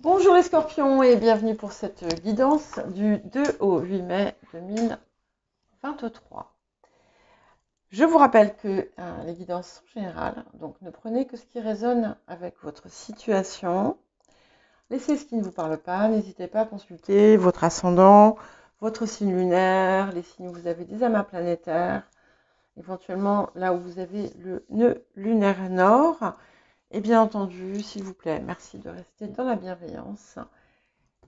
Bonjour les scorpions et bienvenue pour cette guidance du 2 au 8 mai 2023. Je vous rappelle que les guidances sont générales, donc ne prenez que ce qui résonne avec votre situation. Laissez ce qui ne vous parle pas, n'hésitez pas à consulter votre ascendant, votre signe lunaire, les signes où vous avez des amas planétaires, éventuellement là où vous avez le nœud lunaire nord. Et bien entendu, s'il vous plaît, merci de rester dans la bienveillance.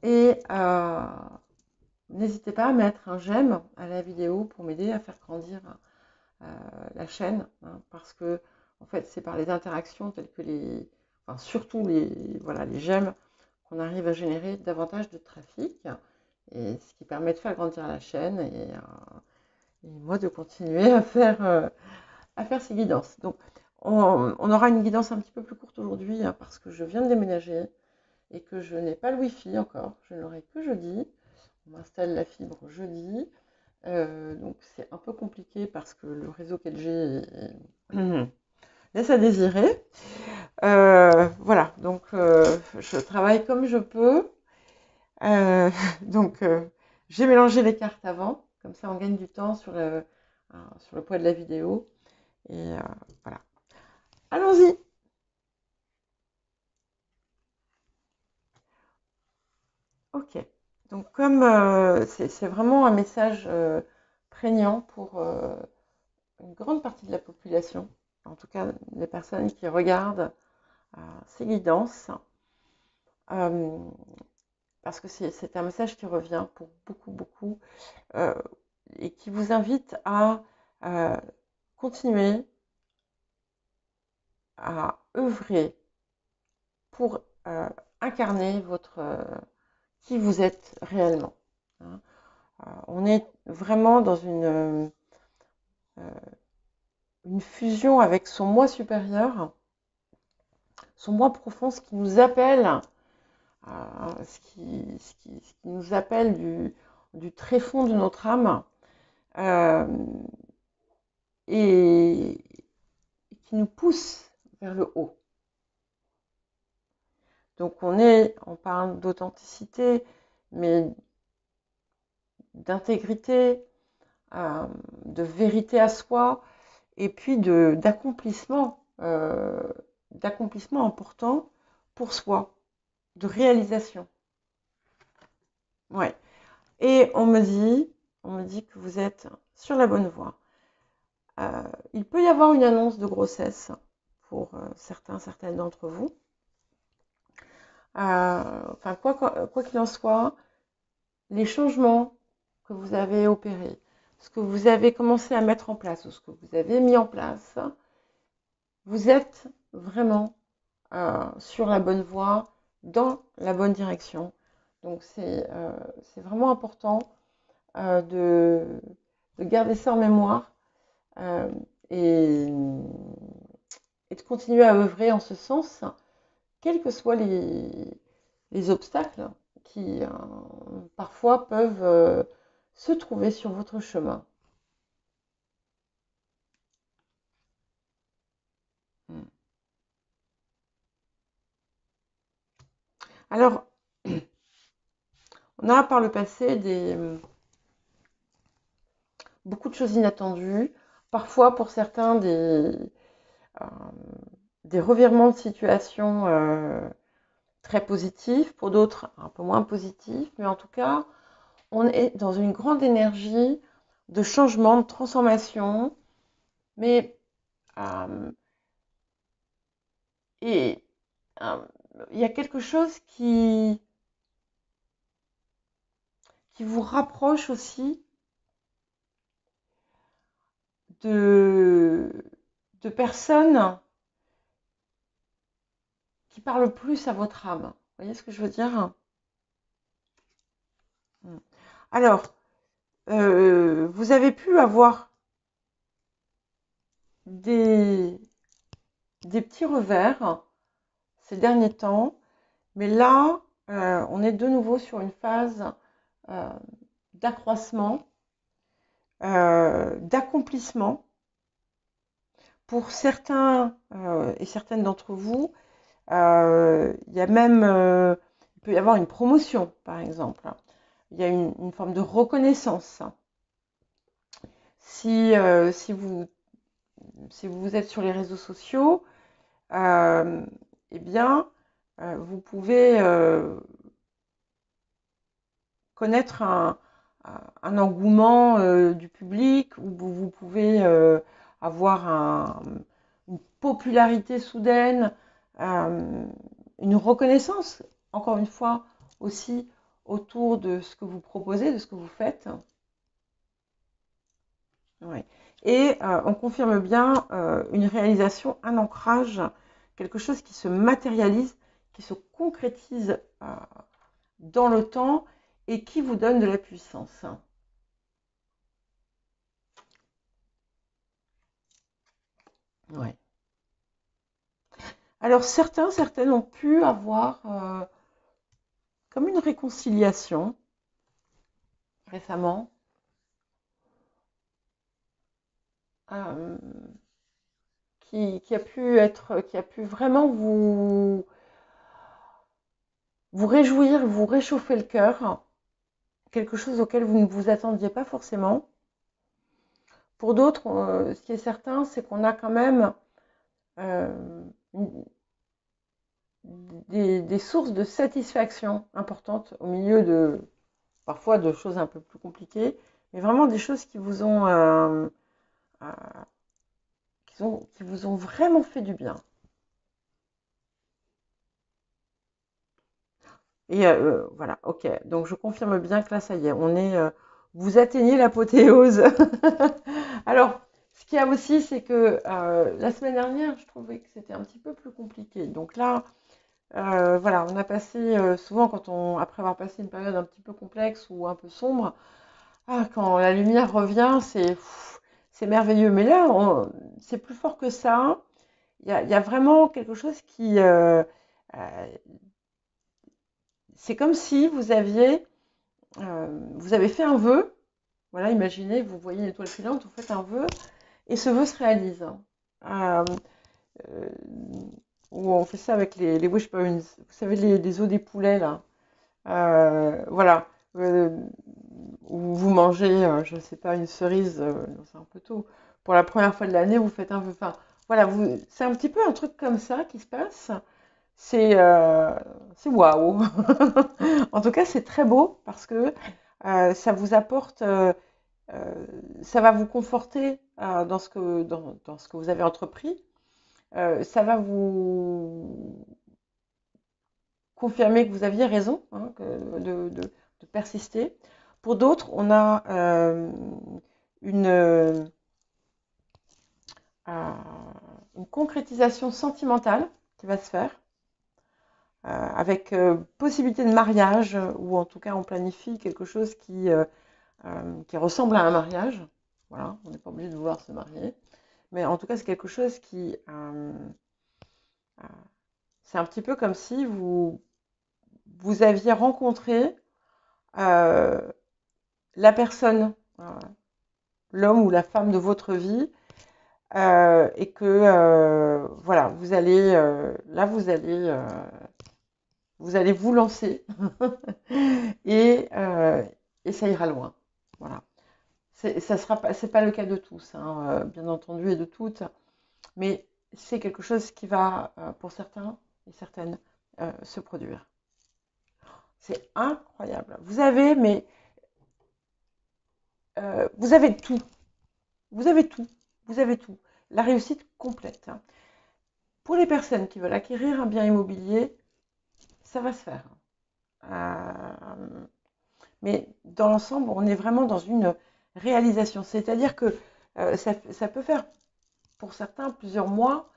Et n'hésitez pas à mettre un j'aime à la vidéo pour m'aider à faire grandir la chaîne, hein, parce que en fait, c'est par les interactions telles que surtout les j'aime qu'on arrive à générer davantage de trafic, et ce qui permet de faire grandir la chaîne et moi de continuer à faire ces guidances. Donc, on aura une guidance un petit peu plus courte aujourd'hui, hein, parce que je viens de déménager et que je n'ai pas le Wi-Fi encore. Je ne l'aurai que jeudi. On m'installe la fibre jeudi. Donc c'est un peu compliqué parce que le réseau 4G laisse à désirer. Voilà, donc je travaille comme je peux. Donc j'ai mélangé les cartes avant, comme ça on gagne du temps sur le poids de la vidéo. Et voilà. Allons-y. Ok. Donc comme c'est vraiment un message prégnant pour une grande partie de la population, en tout cas les personnes qui regardent ces guidances, euh, parce que c'est un message qui revient pour beaucoup, euh, et qui vous invite à euh, continuer à œuvrer pour incarner qui vous êtes réellement, hein. On est vraiment dans une fusion avec son moi supérieur, son moi profond, ce qui nous appelle, ce qui nous appelle du tréfonds de notre âme, euh, et qui nous pousse vers le haut. Donc on parle d'authenticité, mais d'intégrité, de vérité à soi, et puis d'accomplissement important pour soi, de réalisation. Ouais. Et on me dit que vous êtes sur la bonne voie. Il peut y avoir une annonce de grossesse pour certaines d'entre vous. Enfin, quoi qu'il en soit, les changements que vous avez opérés, ce que vous avez commencé à mettre en place, ou ce que vous avez mis en place, vous êtes vraiment sur la bonne voie, dans la bonne direction. Donc c'est vraiment important de garder ça en mémoire, euh, et, et de continuer à œuvrer en ce sens, quels que soient les obstacles qui parfois peuvent se trouver sur votre chemin. Alors, on a par le passé beaucoup de choses inattendues, parfois pour certains euh, des revirements de situation très positifs, pour d'autres un peu moins positifs, mais en tout cas, on est dans une grande énergie de changement, de transformation, mais euh, et euh, il y a quelque chose qui vous rapproche aussi de, de personnes qui parlent plus à votre âme. Vous voyez ce que je veux dire? Alors, vous avez pu avoir des, des petits revers ces derniers temps, mais là, on est de nouveau sur une phase euh, d'accroissement, d'accomplissement. Pour certains et certaines d'entre vous, il y a même peut y avoir une promotion, par exemple. Il y a une forme de reconnaissance. Si, si vous êtes sur les réseaux sociaux, eh bien, vous pouvez connaître un engouement du public, ou vous pouvez avoir une popularité soudaine, une reconnaissance, encore une fois, aussi autour de ce que vous proposez, de ce que vous faites. Ouais. Et on confirme bien une réalisation, un ancrage, quelque chose qui se matérialise, qui se concrétise dans le temps et qui vous donne de la puissance. Ouais. Alors certaines ont pu avoir comme une réconciliation récemment, euh, qui a pu vraiment vous réjouir, vous réchauffer le cœur, quelque chose auquel vous ne vous attendiez pas forcément. Pour d'autres, ce qui est certain, c'est qu'on a quand même euh, des sources de satisfaction importantes au milieu de parfois de choses un peu plus compliquées, mais vraiment des choses euh, qui vous ont vraiment fait du bien. Et voilà, ok. Donc je confirme bien que là, ça y est, vous atteignez l'apothéose. Alors, ce qu'il y a aussi, c'est que la semaine dernière, je trouvais que c'était un petit peu plus compliqué. Donc là, voilà, on a passé souvent après avoir passé une période un petit peu complexe ou un peu sombre, quand la lumière revient, c'est merveilleux. Mais là, c'est plus fort que ça. Il y a vraiment quelque chose euh, c'est comme si vous avez fait un vœu. Voilà, imaginez, vous voyez une étoile filante, vous faites un vœu et ce vœu se réalise. Euh, euh, Ou on fait ça avec les wishbones, vous savez, les os des poulets là. Voilà. Ou vous mangez, je ne sais pas, une cerise, non, c'est un peu tôt. Pour la première fois de l'année, vous faites un vœu. Enfin, voilà, c'est un petit peu un truc comme ça qui se passe. C'est c'est waouh. En tout cas, c'est très beau parce que ça vous apporte, euh, ça va vous conforter dans ce que vous avez entrepris. Ça va vous confirmer que vous aviez raison, hein, de persister. Pour d'autres, on a une, euh, une concrétisation sentimentale qui va se faire, avec possibilité de mariage, ou en tout cas on planifie quelque chose qui ressemble à un mariage. Voilà, on n'est pas obligé de vouloir se marier. Mais en tout cas, c'est quelque chose euh, c'est un petit peu comme si vous aviez rencontré euh, la personne, l'homme ou la femme de votre vie, et que voilà, là vous allez vous lancer et, et ça ira loin. Voilà. C'est pas le cas de tous, hein, bien entendu, et de toutes, mais c'est quelque chose qui va, pour certains et certaines, se produire. C'est incroyable. Vous avez tout. Vous avez tout. Vous avez tout. La réussite complète, hein. Pour les personnes qui veulent acquérir un bien immobilier, ça va se faire. Euh, mais dans l'ensemble, on est vraiment dans une réalisation. C'est-à-dire que ça peut faire pour certains plusieurs mois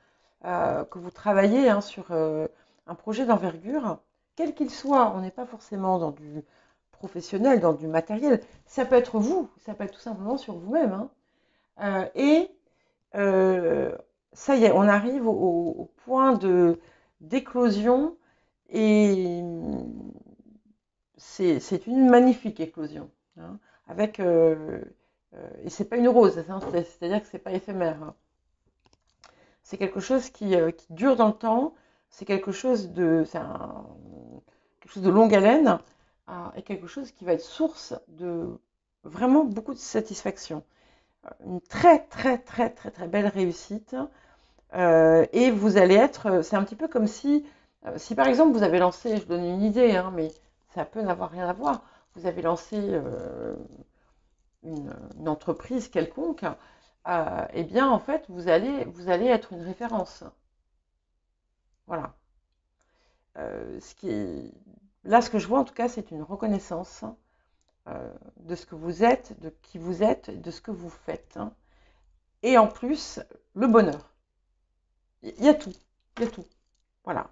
que vous travaillez, hein, sur un projet d'envergure, quel qu'il soit. On n'est pas forcément dans du professionnel, dans du matériel. Ça peut être vous, ça peut être tout simplement sur vous-même, hein. Et euh, ça y est, on arrive au point d'éclosion, et c'est une magnifique éclosion, hein, avec et c'est pas une rose, hein, c'est-à-dire que c'est pas éphémère, hein. C'est quelque chose qui dure dans le temps. C'est quelque chose quelque chose de longue haleine et quelque chose qui va être source de vraiment beaucoup de satisfaction. Une très, très, très, très, très belle réussite. Et vous allez être, c'est un petit peu comme si par exemple vous avez lancé, je donne une idée, hein, mais ça peut n'avoir rien à voir, vous avez lancé une entreprise quelconque, eh bien en fait vous allez être une référence. Voilà. Là, ce que je vois en tout cas, c'est une reconnaissance de ce que vous êtes, de qui vous êtes, de ce que vous faites. Hein. Et en plus, le bonheur. Il y a tout. Il y a tout. Voilà.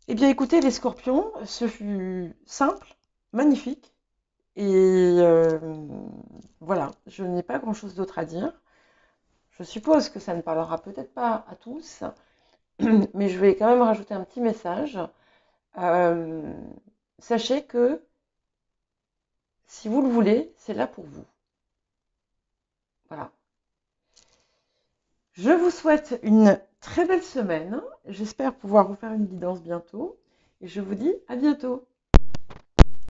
Eh bien, écoutez, les scorpions, ce fut simple, magnifique. Et voilà, je n'ai pas grand-chose d'autre à dire. Je suppose que ça ne parlera peut-être pas à tous, mais je vais quand même rajouter un petit message. Euh, Sachez que si vous le voulez, c'est là pour vous. Voilà. Je vous souhaite une très belle semaine. J'espère pouvoir vous faire une guidance bientôt. Et je vous dis à bientôt.